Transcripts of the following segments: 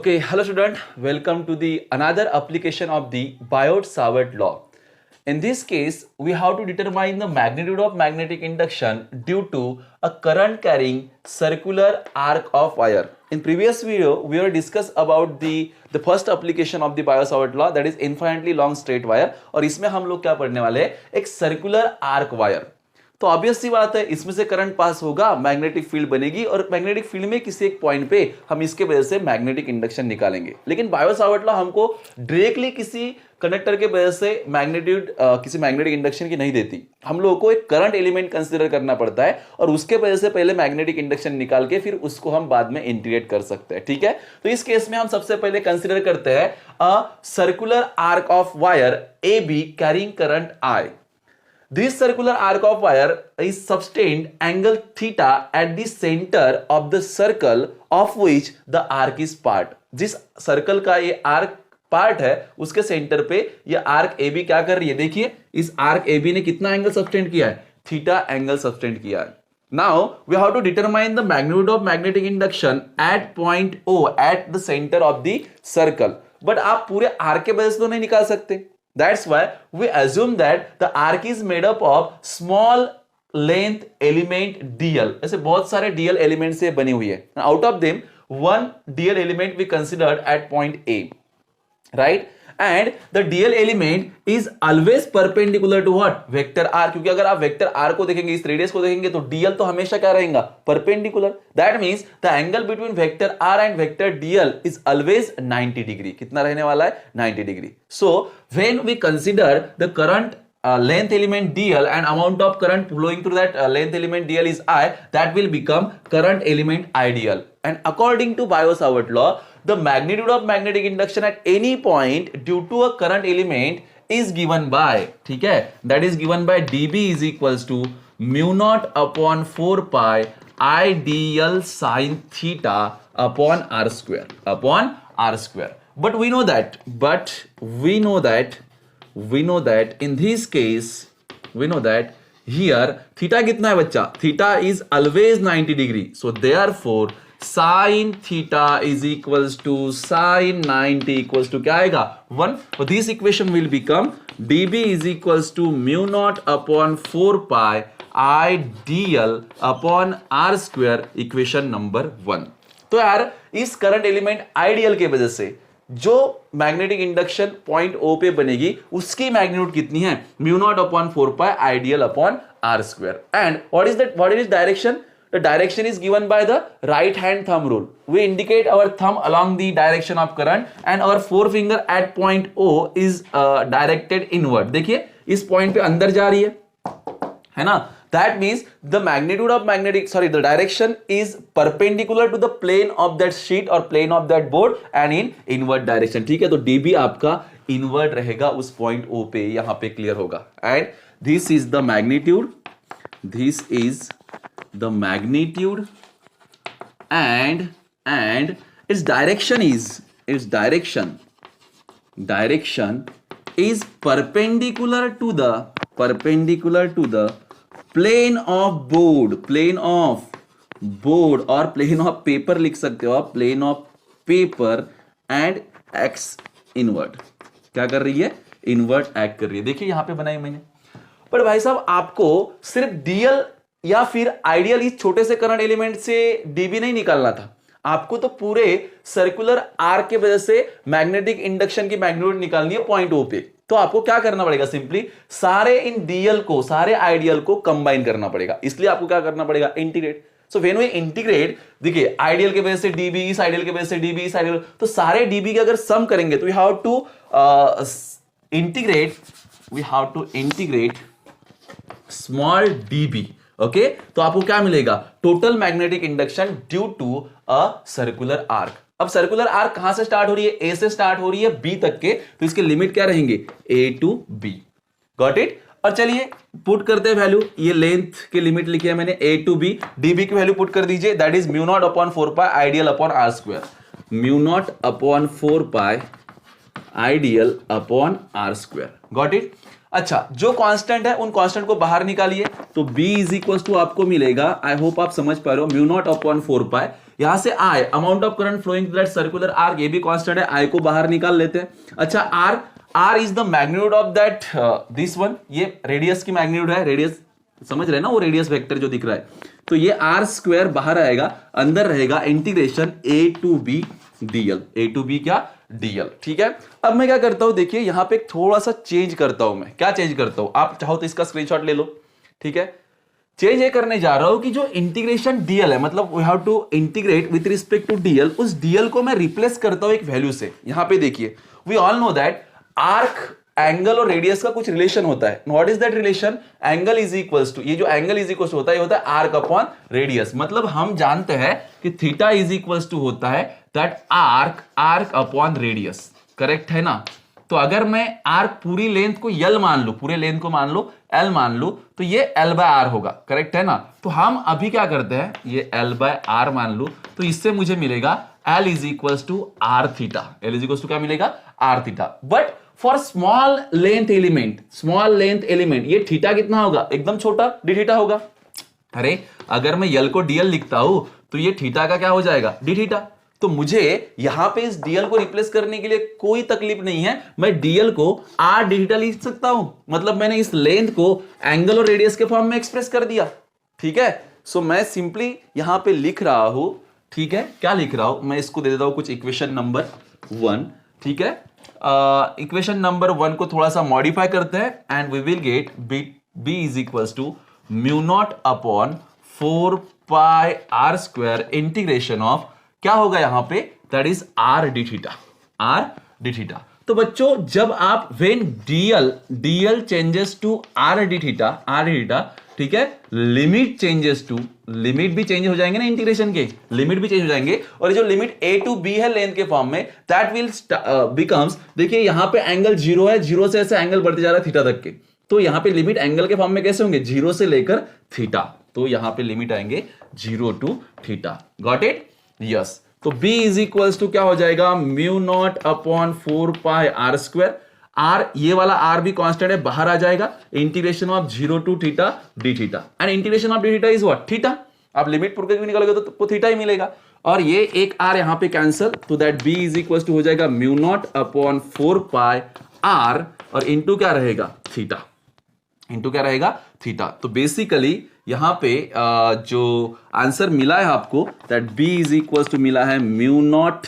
Okay, hello student. Welcome to the another application of the Biot-Savart law. In this case, we have to determine the magnitude of magnetic induction due to a current carrying circular arc of wire. In previous video, we have discussed about the first application of the Biot-Savart law, that is infinitely long straight wire. और इसमें हम लोग क्या पढ़ने वाले हैं, एक circular arc wire. तो ऑब्वियस सी बात है, इसमें से करंट पास होगा, मैग्नेटिक फील्ड बनेगी और मैग्नेटिक फील्ड में किसी एक पॉइंट पे हम इसके वजह से मैग्नेटिक इंडक्शन निकालेंगे. लेकिन बायो-सावर्ट लॉ हमको डायरेक्टली किसी कंडक्टर के वजह से किसी मैग्नेटिक इंडक्शन की नहीं देती. हम लोगों को एक करंट एलिमेंट कंसीडर करना पड़ता है और उसके वजह से पहले मैग्नेटिक इंडक्शन निकाल के फिर उसको हम बाद में इंटीग्रेट कर सकते हैं. ठीक है, तो इस केस में हम सबसे पहले कंसीडर करते हैं a circular arc of wire A B carrying current I. This circular arc of wire is sustained angle theta at the center of the circle of which the arc is part. जिस circle का ये arc part है उसके centre पे ये arc A B क्या कर रही है, देखिए इस आर्क ए बी ने कितना एंगल सब्सटेंड किया है, थीटा एंगल सब्सटेंड किया है. Now we have to determine the magnitude of magnetic induction at point O at the center of the circle. But आप पूरे आर्क के वजह से तो नहीं निकाल सकते. That's why we assume that the arc is made up of small length element dl. ऐसे बहुत सारे dl एलिमेंट से बनी हुई है. Out of them, one dl element we considered at point A, right? And the dl element is always perpendicular to what? Vector r. क्योंकि अगर आप वेक्टर r को देखेंगे, इस रेडियस को देखेंगे तो dl तो हमेशा क्या रहेगा, perpendicular. That means the angle between vector r and vector dl is always 90 degree. कितना रहने वाला है, 90 degree. So when we consider the current length element dl and amount of current flowing through that length element dl is I, that will become current element ideal. And according to Biot-Savart law, the magnitude of magnetic induction at any point due to a current element is given by, ठीक है, that is given by dB is equals to mu naught upon 4 pi I dl sin theta upon r square. But we know that in this case, we know that here theta कितना है बच्चा, theta is always 90 degree. So therefore sin theta is equals to sin 90 equals to क्या आएगा, 1. So this equation will become dB is equals to mu naught upon 4 pi I dl upon r square, equation number 1. तो यार इस current element ideal के वजह से जो magnetic induction point O पे बनेगी उसकी मैग्नीट्यूड कितनी है, mu nought upon 4 pi I dl upon r square. And what is direction? The direction is given by the right hand thumb rule. We indicate our thumb along the direction of current and our forefinger at point O is directed inward. देखिए इस point पे अंदर जा रही है ना. That means the direction is perpendicular to the plane of that sheet or plane of that board and in inward direction. ठीक है, तो dB आपका inward रहेगा उस पॉइंट O पे, यहां पे क्लियर होगा. And this is the magnitude and its direction is perpendicular to the plane of board और plane of paper लिख सकते हो आप, plane of paper and x inward. क्या कर रही है, inward act कर रही है. देखिए यहां पे बनाई मैंने. पर भाई साहब आपको सिर्फ dl या फिर आइडियल इस छोटे से करंट एलिमेंट से dB नहीं निकालना था, आपको तो पूरे सर्कुलर आर्क के वजह से मैग्नेटिक इंडक्शन की मैग्नीट्यूड निकालनी है पॉइंट O पे. तो आपको क्या करना पड़ेगा, सिंपली सारे इन dl को, सारे आइडियल को कंबाइन करना पड़ेगा. इसलिए आपको क्या करना पड़ेगा, integrate. So when we integrate, देखिए आइडियल के वजह से dB, इस आइडियल के वजह से dB, इस आइडियल, तो सारे dB के अगर सम करेंगे तो we have to integrate small dB. Okay, तो आपको क्या मिलेगा, total magnetic induction due to a circular arc. अब सर्कुलर आर्क कहां से स्टार्ट हो रही है, ए से स्टार्ट हो रही है बी तक के, तो इसके लिमिट क्या रहेंगे, ए टू बी. Got it. और चलिए पुट करते हैं वैल्यू, ये लेंथ की लिमिट लिखी है मैंने ए टू बी. डीबी की वैल्यू पुट कर दीजिए, that is mu nought upon 4 pi I dl upon r square. Mu nought upon 4 pi I dl upon r square. Got it. अच्छा, जो कांस्टेंट है उन कांस्टेंट को बाहर निकालिए. तो B इज इक्वल टू आपको मिलेगा, आई होप आप समझ पा रहे हो, म्यू नॉट अपॉन 4 पाई, यहां से I amount of current flowing through that circular arc, ये भी कांस्टेंट है, I को बाहर निकाल लेते हैं। अच्छा R is the magnitude of that this one, ये रेडियस की मैग्नीट्यूड है, रेडियस समझ रहे हैं ना, वो रेडियस वेक्टर जो दिख रहा है, तो ये R स्क्वायर बाहर आएगा, अंदर रहेगा integration A to B dl, A to B क्या dl, ठीक है। अब मैं क्या करता हूं, देखिए यहां पे थोड़ा सा चेंज करता हूं, मैं क्या चेंज करता हूं, आप चाहो तो इसका स्क्रीनशॉट ले लो, ठीक है। चेंज ये करने जा रहा हूं कि जो इंटीग्रेशन dl है, मतलब we have to integrate with respect to dl, उस dl को मैं रिप्लेस करता हूं एक वैल्यू से। यहां पे देखिए, we all know that arc, angle और रेडियस का कुछ रिलेशन होता है। What is that relation? Angle is equals to, ये जो एंगल इज इक्वल्स टू होता है, ये होता है आर्क अपॉन रेडियस। मतलब हम जानते हैं कि थीटा इज इक्वल्स टू होता है that arc upon radius, correct है ना। तो अगर मैं आर्क पूरी लेंथ को L मान लूं, पूरे लेंथ को मान लो L मान लूं, तो ये L बाय R होगा, करेक्ट है ना। तो हम अभी क्या करते हैं, ये L बाय R मान लूं, तो इससे मुझे मिलेगा L is equals to R theta, L is equals to क्या मिलेगा, R theta. But for small length element ये थीटा कितना होगा, एकदम छोटा d थीटा होगा। अरे अगर मैं L को dl लिखता हूं तो ये थीटा का क्या हो जाएगा, d थीटा। तो मुझे यहां पे इस dl को रिप्लेस करने के लिए कोई तकलीफ नहीं है, मैं dl को r d थीटा लिख सकता हूं। मतलब मैंने इस लेंथ को एंगल और रेडियस के फॉर्म में एक्सप्रेस कर दिया, ठीक है। सो मैं सिंपली यहां पे लिख रहा हूं, ठीक है। क्या लिख रहा हूं मैं, इसको दे देता हूं कुछ इक्वेशन नंबर 1, ठीक है। इक्वेशन नंबर 1 को थोड़ा सा मॉडिफाई करते हैं and we will get b is equals to mu nought upon 4 pi r square integration of, क्या होगा यहां पे, that is r d theta. तो बच्चों जब आप when dl changes to r d theta, ठीक है, लिमिट चेंजेस टू, लिमिट भी चेंज हो जाएंगे ना, इंटीग्रेशन के लिमिट भी चेंज हो जाएंगे, और ये जो लिमिट a टू b है लेंथ के फॉर्म में, दैट विल बिकम्स, देखिए यहां पे एंगल 0 है, 0 से ऐसे एंगल बढ़ते जा रहा है थीटा तक के, तो यहां पे लिमिट एंगल के फॉर्म में कैसे होंगे, 0 से लेकर थीटा, तो यहां पे लिमिट आएंगे 0 to theta. Got it? Yes. तो b इज इक्वल्स टू क्या हो जाएगा, mu nought upon 4 pi r square, r ये वाला r भी कांस्टेंट है, बाहर आ जाएगा, integration of 0 to theta d theta, and integration of d theta is what, theta. आप लिमिट पुट करके निकालोगे तो थीटा ही मिलेगा, और ये एक r यहां पे कैंसिल, तो that b is equals to हो जाएगा mu nought upon 4 pi r, और इंटू क्या रहेगा, थीटा, इंटू क्या रहेगा, थीटा। तो बेसिकली यहां पे जो आंसर मिला है आपको, that b is equals to मिला है म्यू नॉट,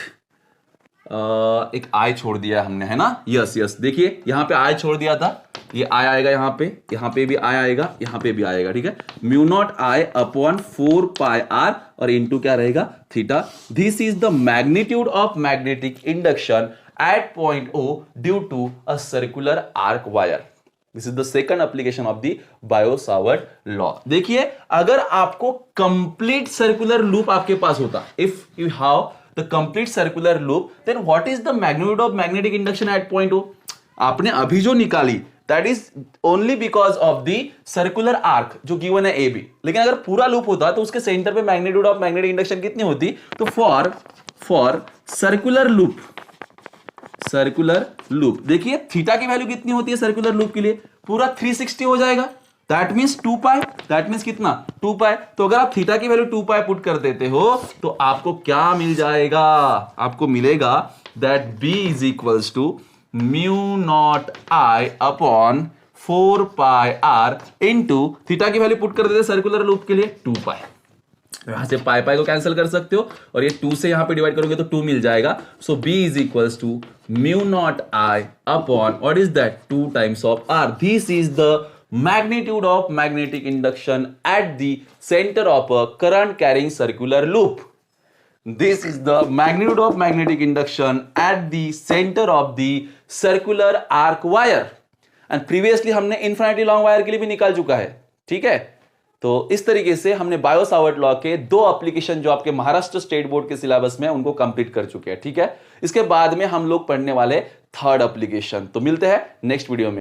एक i छोड़ दिया हमने, है ना, यस। देखिए यहां पे i छोड़ दिया था, ये i आएगा यहां पे भी i आएगा, यहां पे भी आएगा, ठीक है। Mu nought i upon 4 pi r, और इंटू क्या रहेगा, theta. This is the magnitude of magnetic induction at point O due to a circular arc wire. This is the second application of the Biot Savart law. देखिए अगर आपको complete circular loop आपके पास होता, if you have the complete circular loop, then what is the magnitude of magnetic induction at point O? आपने अभी जो निकाली that is only because of the circular arc जो गिवन है AB, लेकिन अगर पूरा लूप होता तो उसके सेंटर पे मैग्नीट्यूड ऑफ मैग्नेटिक इंडक्शन कितनी होती? तो फॉर सर्कुलर लूप देखिए थीटा की वैल्यू कितनी होती है सर्कुलर लूप के लिए? पूरा 360 हो जाएगा, that means 2 pi, that means कितना, 2 पाई। तो अगर आप थीटा की वैल्यू 2 पाई पुट कर देते हो तो आपको क्या मिल जाएगा, आपको मिलेगा that b is equals to mu nought I upon 4 pi r into theta की वैल्यू पुट कर देते सर्कुलर लूप के लिए 2 पाई। यहां से पाई पाई को कैंसिल कर सकते हो, और ये 2 से यहां पे डिवाइड करोगे तो 2 मिल जाएगा। So b is equals to mu nought I upon what is that, 2 times of r। This is the magnitude of magnetic induction at the center of a current carrying circular loop. This is the magnitude of magnetic induction at the center of the circular arc wire. And previously हमने infinity long wire के लिए भी निकाल चुका है, ठीक है। तो इस तरीके से हमने बायो-सावर्ट लॉ के 2 एप्लीकेशन जो आपके महाराष्ट्र स्टेट बोर्ड के सिलेबस में उनको कंप्लीट कर चुके हैं, ठीक है। इसके बाद में हम लोग पढ़ने वाले 3rd एप्लीकेशन। तो मिलते हैं नेक्स्ट वीडियो में।